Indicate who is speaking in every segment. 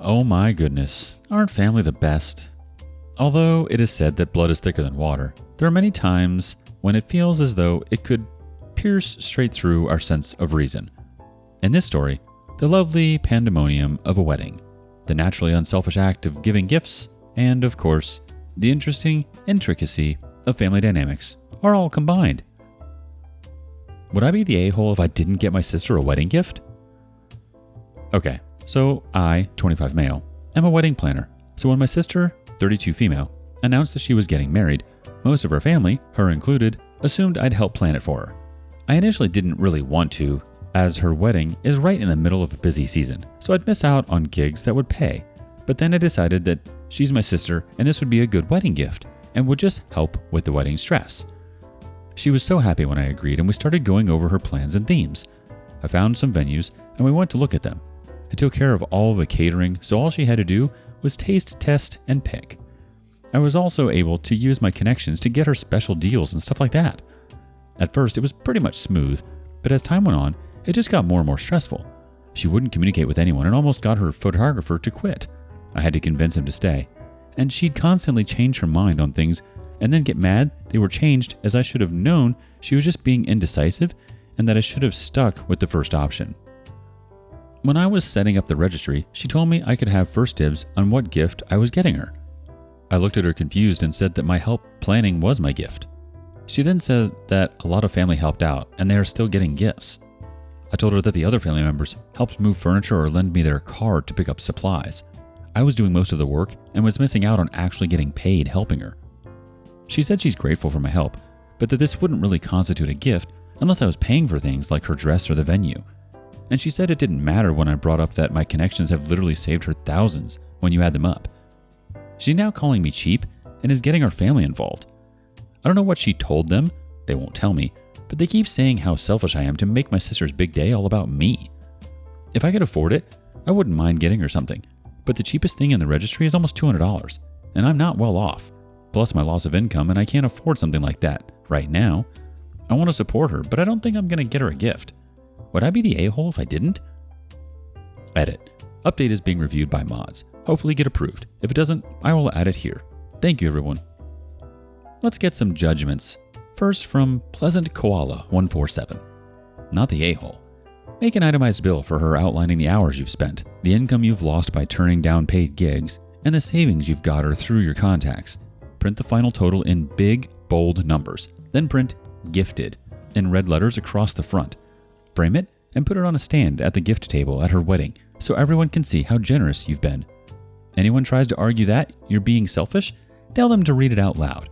Speaker 1: Oh my goodness, aren't family the best? Although it is said that blood is thicker than water, there are many times when it feels as though it could pierce straight through our sense of reason. In this story, the lovely pandemonium of a wedding, the naturally unselfish act of giving gifts, and of course, the interesting intricacy of family dynamics are all combined. Would I be the a-hole if I didn't get my sister a wedding gift? Okay, so I, 25 male, am a wedding planner. So when my sister, 32 female, announced that she was getting married, most of her family, her included, assumed I'd help plan it for her. I initially didn't really want to, as her wedding is right in the middle of a busy season, so I'd miss out on gigs that would pay. But then I decided that she's my sister and this would be a good wedding gift and would just help with the wedding stress. She was so happy when I agreed and we started going over her plans and themes. I found some venues and we went to look at them. I took care of all the catering, so all she had to do was taste, test, and pick. I was also able to use my connections to get her special deals and stuff like that. At first, it was pretty much smooth, but as time went on, it just got more and more stressful. She wouldn't communicate with anyone and almost got her photographer to quit. I had to convince him to stay. And she'd constantly change her mind on things and then get mad they were changed, as I should have known she was just being indecisive and that I should have stuck with the first option. When I was setting up the registry, she told me I could have first dibs on what gift I was getting her. I looked at her confused and said that my help planning was my gift. She then said that a lot of family helped out and they are still getting gifts. I told her that the other family members helped move furniture or lend me their car to pick up supplies. I was doing most of the work and was missing out on actually getting paid helping her. She said she's grateful for my help, but that this wouldn't really constitute a gift unless I was paying for things like her dress or the venue. And she said it didn't matter when I brought up that my connections have literally saved her thousands when you add them up. She's now calling me cheap and is getting our family involved. I don't know what she told them, they won't tell me, but they keep saying how selfish I am to make my sister's big day all about me. If I could afford it, I wouldn't mind getting her something, but the cheapest thing in the registry is almost $200, and I'm not well off, plus my loss of income, and I can't afford something like that right now. I want to support her, but I don't think I'm going to get her a gift. Would I be the a-hole if I didn't? Edit. Update is being reviewed by mods. Hopefully get approved. If it doesn't, I will add it here. Thank you, everyone. Let's get some judgments. First from Pleasant Koala 147. Not the a-hole. Make an itemized bill for her outlining the hours you've spent, the income you've lost by turning down paid gigs, and the savings you've got her through your contacts. Print the final total in big, bold numbers. Then print gifted in red letters across the front. Frame it and put it on a stand at the gift table at her wedding so everyone can see how generous you've been. Anyone tries to argue that you're being selfish, tell them to read it out loud.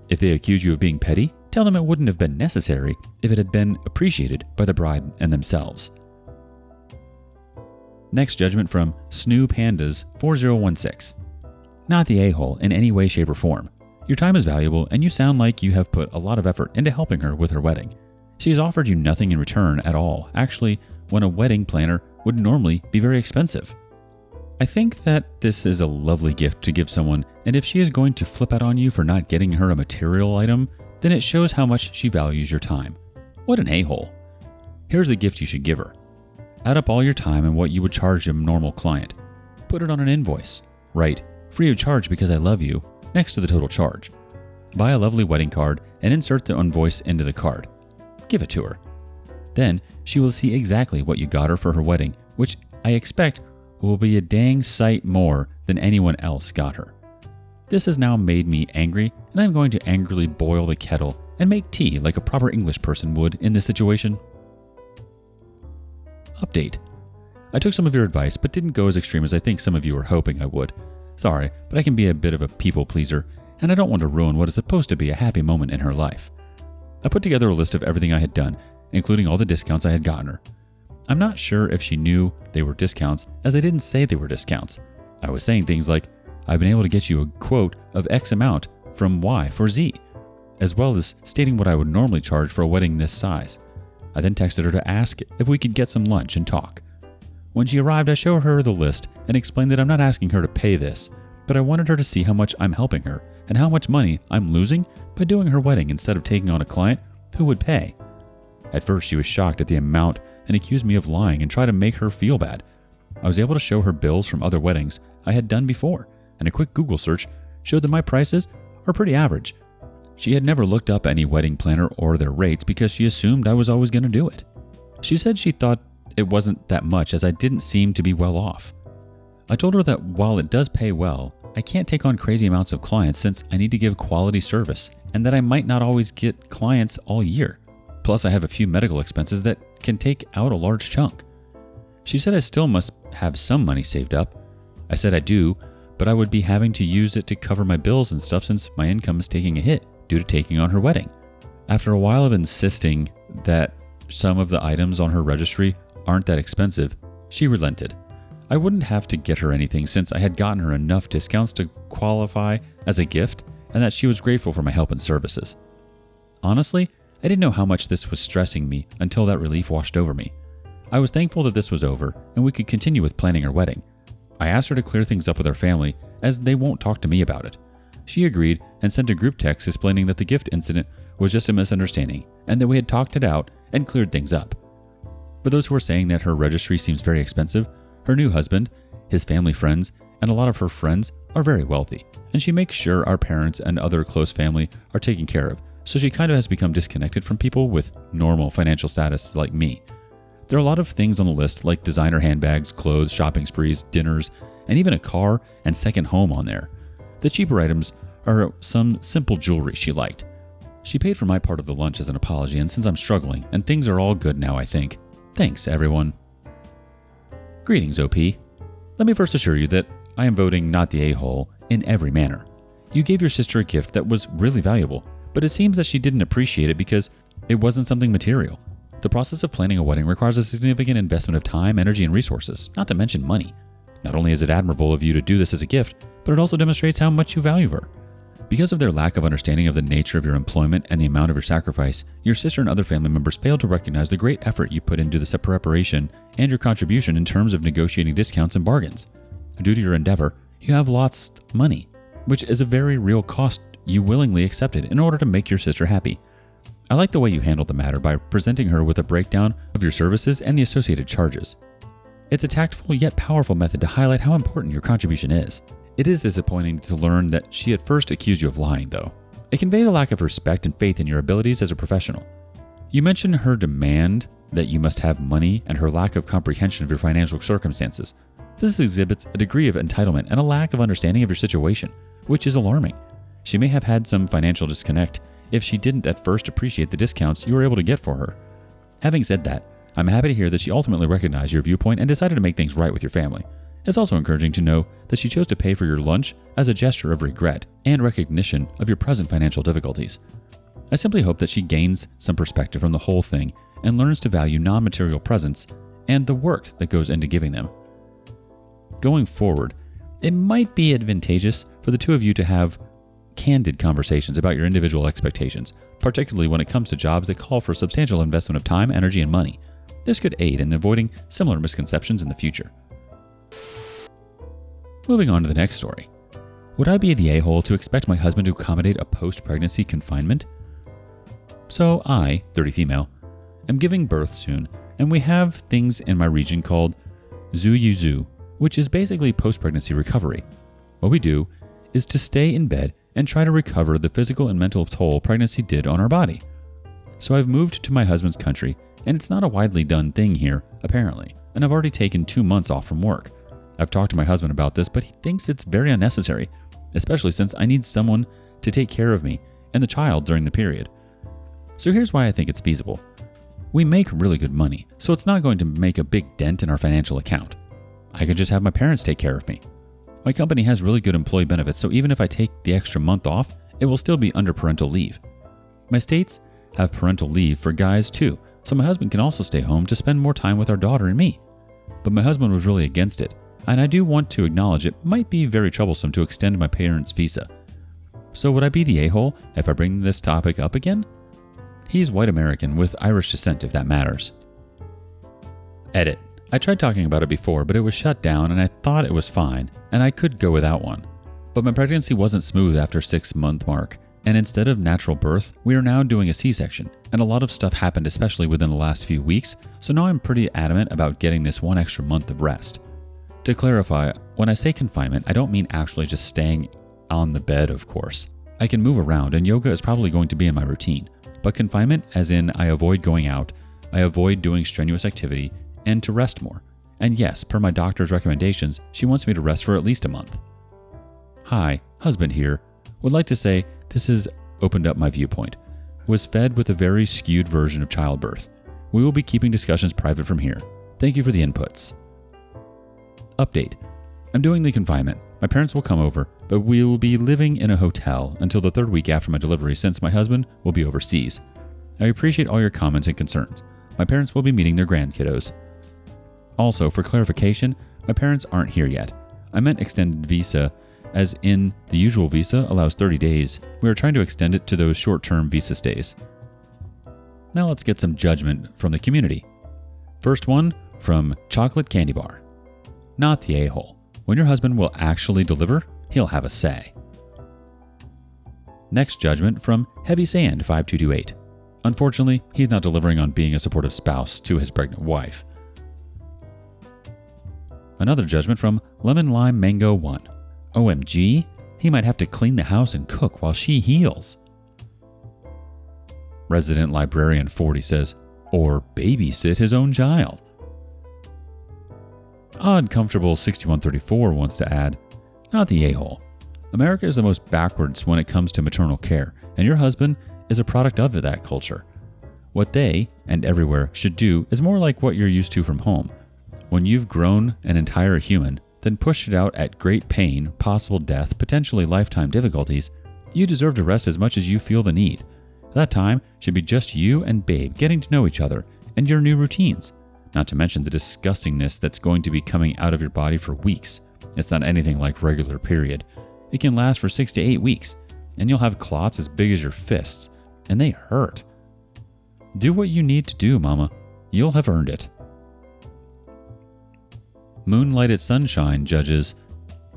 Speaker 1: If they accuse you of being petty, tell them it wouldn't have been necessary if it had been appreciated by the bride and themselves. Next judgment from Snoo Pandas 4016. Not the a-hole in any way, shape, or form. Your time is valuable and you sound like you have put a lot of effort into helping her with her wedding. She has offered you nothing in return at all, actually, when a wedding planner would normally be very expensive. I think that this is a lovely gift to give someone, and if she is going to flip out on you for not getting her a material item, then it shows how much she values your time. What an a-hole. Here's the gift you should give her. Add up all your time and what you would charge a normal client. Put it on an invoice. Write, "Free of charge because I love you," next to the total charge. Buy a lovely wedding card and insert the invoice into the card. Give it to her. Then she will see exactly what you got her for her wedding, which I expect will be a dang sight more than anyone else got her. This has now made me angry, and I'm going to angrily boil the kettle and make tea like a proper English person would in this situation. Update. I took some of your advice, but didn't go as extreme as I think some of you were hoping I would. Sorry, but I can be a bit of a people pleaser, and I don't want to ruin what is supposed to be a happy moment in her life. I put together a list of everything I had done, including all the discounts I had gotten her. I'm not sure if she knew they were discounts, as I didn't say they were discounts. I was saying things like, "I've been able to get you a quote of X amount from Y for Z," as well as stating what I would normally charge for a wedding this size. I then texted her to ask if we could get some lunch and talk. When she arrived, I showed her the list and explained that I'm not asking her to pay this, but I wanted her to see how much I'm helping her and how much money I'm losing by doing her wedding instead of taking on a client who would pay. At first, she was shocked at the amount and accused me of lying and tried to make her feel bad. I was able to show her bills from other weddings I had done before, and a quick Google search showed that my prices are pretty average. She had never looked up any wedding planner or their rates because she assumed I was always going to do it. She said she thought it wasn't that much as I didn't seem to be well off. I told her that while it does pay well, I can't take on crazy amounts of clients since I need to give quality service and that I might not always get clients all year. Plus, I have a few medical expenses that can take out a large chunk. She said I still must have some money saved up. I said I do, but I would be having to use it to cover my bills and stuff since my income is taking a hit due to taking on her wedding. After a while of insisting that some of the items on her registry aren't that expensive, she relented. I wouldn't have to get her anything since I had gotten her enough discounts to qualify as a gift and that she was grateful for my help and services. Honestly, I didn't know how much this was stressing me until that relief washed over me. I was thankful that this was over and we could continue with planning our wedding. I asked her to clear things up with our family as they won't talk to me about it. She agreed and sent a group text explaining that the gift incident was just a misunderstanding and that we had talked it out and cleared things up. For those who are saying that her registry seems very expensive, her new husband, his family friends, and a lot of her friends are very wealthy, and she makes sure our parents and other close family are taken care of, so she kind of has become disconnected from people with normal financial status like me. There are a lot of things on the list like designer handbags, clothes, shopping sprees, dinners, and even a car and second home on there. The cheaper items are some simple jewelry she liked. She paid for my part of the lunch as an apology, and since I'm struggling, and things are all good now, I think. Thanks, everyone. Greetings, OP. Let me first assure you that I am voting not the a-hole in every manner. You gave your sister a gift that was really valuable, but it seems that she didn't appreciate it because it wasn't something material. The process of planning a wedding requires a significant investment of time, energy, and resources, not to mention money. Not only is it admirable of you to do this as a gift, but it also demonstrates how much you value her. Because of their lack of understanding of the nature of your employment and the amount of your sacrifice, your sister and other family members failed to recognize the great effort you put into the preparation and your contribution in terms of negotiating discounts and bargains. Due to your endeavor, you have lost money, which is a very real cost you willingly accepted in order to make your sister happy. I like the way you handled the matter by presenting her with a breakdown of your services and the associated charges. It's a tactful yet powerful method to highlight how important your contribution is. It is disappointing to learn that she at first accused you of lying, though. It conveys a lack of respect and faith in your abilities as a professional. You mentioned her demand that you must have money and her lack of comprehension of your financial circumstances. This exhibits a degree of entitlement and a lack of understanding of your situation, which is alarming. She may have had some financial disconnect if she didn't at first appreciate the discounts you were able to get for her. Having said that, I'm happy to hear that she ultimately recognized your viewpoint and decided to make things right with your family. It's also encouraging to know that she chose to pay for your lunch as a gesture of regret and recognition of your present financial difficulties. I simply hope that she gains some perspective from the whole thing and learns to value non-material presents and the work that goes into giving them. Going forward, it might be advantageous for the two of you to have candid conversations about your individual expectations, particularly when it comes to jobs that call for a substantial investment of time, energy, and money. This could aid in avoiding similar misconceptions in the future. Moving on to the next story. Would I be the a-hole to expect my husband to accommodate a post-pregnancy confinement? So I, 30 female, am giving birth soon, and we have things in my region called Zuyuzu, which is basically post-pregnancy recovery. What we do is to stay in bed and try to recover the physical and mental toll pregnancy did on our body. So I've moved to my husband's country, and it's not a widely done thing here, apparently, and I've already taken 2 months off from work. I've talked to my husband about this, but he thinks it's very unnecessary, especially since I need someone to take care of me and the child during the period. So here's why I think it's feasible. We make really good money, so it's not going to make a big dent in our financial account. I could just have my parents take care of me. My company has really good employee benefits, so even if I take the extra month off, it will still be under parental leave. My states have parental leave for guys too, so my husband can also stay home to spend more time with our daughter and me. But my husband was really against it, and I do want to acknowledge it might be very troublesome to extend my parents' visa. So would I be the a-hole if I bring this topic up again? He's white American with Irish descent, if that matters. Edit. I tried talking about it before, but it was shut down and I thought it was fine, and I could go without one. But my pregnancy wasn't smooth after 6-month mark, and instead of natural birth, we are now doing a C-section, and a lot of stuff happened especially within the last few weeks, so now I'm pretty adamant about getting this 1 extra month of rest. To clarify, when I say confinement, I don't mean actually just staying on the bed, of course. I can move around and yoga is probably going to be in my routine. But confinement, as in I avoid going out, I avoid doing strenuous activity, and to rest more. And yes, per my doctor's recommendations, she wants me to rest for at least a month. Hi, husband here. Would like to say this has opened up my viewpoint. Was fed with a very skewed version of childbirth. We will be keeping discussions private from here. Thank you for the inputs. Update. I'm doing the confinement. My parents will come over, but we will be living in a hotel until the 3rd week after my delivery since my husband will be overseas. I appreciate all your comments and concerns. My parents will be meeting their grandkiddos. Also, for clarification, my parents aren't here yet. I meant extended visa, as in the usual visa allows 30 days. We are trying to extend it to those short-term visa stays. Now let's get some judgment from the community. First one from Chocolate Candy Bar. Not the a-hole. When your husband will actually deliver, he'll have a say. Next judgment from Heavy Sand 5228. Unfortunately, he's not delivering on being a supportive spouse to his pregnant wife. Another judgment from Lemon Lime Mango 1. OMG, he might have to clean the house and cook while she heals. Resident Librarian 40 says, or babysit his own child. Odd Comfortable 6134 wants to add, not the a-hole. America is the most backwards when it comes to maternal care, and your husband is a product of that culture. What they, and everywhere, should do is more like what you're used to from home. When you've grown an entire human, then pushed it out at great pain, possible death, potentially lifetime difficulties, you deserve to rest as much as you feel the need. That time should be just you and babe getting to know each other and your new routines. Not to mention the disgustingness that's going to be coming out of your body for weeks. It's not anything like regular period. It can last for 6 to 8 weeks, and you'll have clots as big as your fists, and they hurt. Do what you need to do, mama. You'll have earned it. Moonlighted Sunshine judges,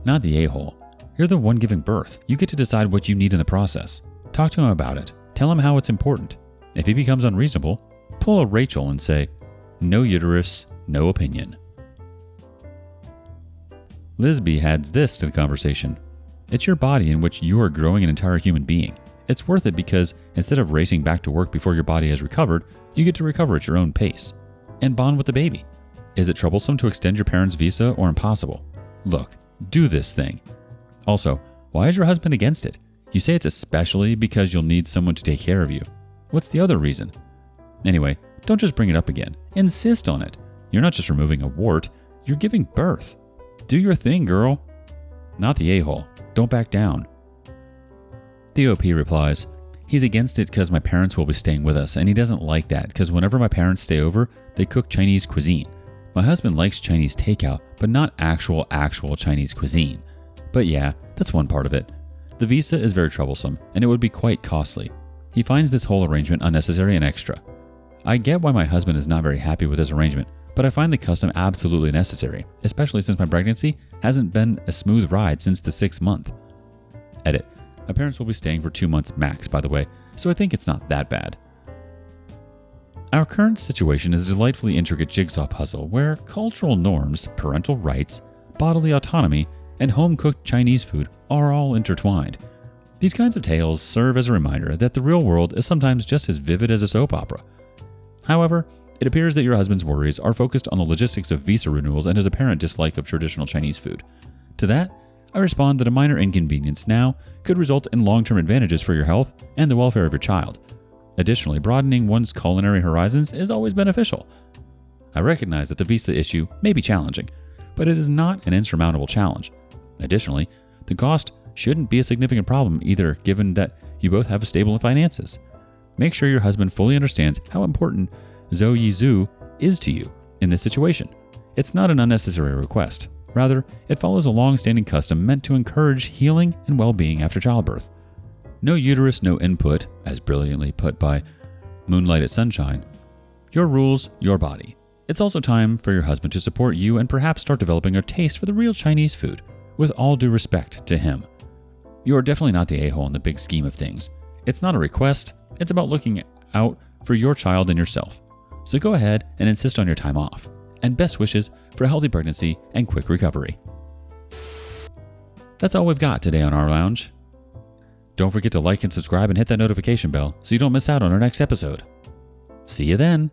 Speaker 1: not the a-hole. You're the one giving birth. You get to decide what you need in the process. Talk to him about it. Tell him how it's important. If he becomes unreasonable, pull a Rachel and say, no uterus, no opinion. Lisby adds this to the conversation. It's your body in which you are growing an entire human being. It's worth it because instead of racing back to work before your body has recovered, you get to recover at your own pace and bond with the baby. Is it troublesome to extend your parents' visa or impossible? Look, do this thing. Also, why is your husband against it? You say it's especially because you'll need someone to take care of you. What's the other reason? Anyway, don't just bring it up again. Insist on it. You're not just removing a wart, you're giving birth. Do your thing, girl. Not the a-hole. Don't back down. The OP replies, he's against it because my parents will be staying with us, and he doesn't like that because whenever my parents stay over, they cook Chinese cuisine. My husband likes Chinese takeout, but not actual Chinese cuisine. But yeah, that's one part of it. The visa is very troublesome, and it would be quite costly. He finds this whole arrangement unnecessary and extra. I get why my husband is not very happy with this arrangement, but I find the custom absolutely necessary, especially since my pregnancy hasn't been a smooth ride since the 6th month. Edit. My parents will be staying for 2 months max, by the way, so I think it's not that bad. Our current situation is a delightfully intricate jigsaw puzzle where cultural norms, parental rights, bodily autonomy, and home-cooked Chinese food are all intertwined. These kinds of tales serve as a reminder that the real world is sometimes just as vivid as a soap opera. However, it appears that your husband's worries are focused on the logistics of visa renewals and his apparent dislike of traditional Chinese food. To that, I respond that a minor inconvenience now could result in long-term advantages for your health and the welfare of your child. Additionally, broadening one's culinary horizons is always beneficial. I recognize that the visa issue may be challenging, but it is not an insurmountable challenge. Additionally, the cost shouldn't be a significant problem either, given that you both have stable finances. Make sure your husband fully understands how important Zoe Zhu is to you in this situation. It's not an unnecessary request. Rather, it follows a long-standing custom meant to encourage healing and well-being after childbirth. No uterus, no input, as brilliantly put by Moonlighted Sunshine. Your rules, your body. It's also time for your husband to support you and perhaps start developing a taste for the real Chinese food, with all due respect to him. You are definitely not the a-hole in the big scheme of things. It's not a request, it's about looking out for your child and yourself. So go ahead and insist on your time off. And best wishes for a healthy pregnancy and quick recovery. That's all we've got today on Our Lounge. Don't forget to like and subscribe and hit that notification bell so you don't miss out on our next episode. See you then.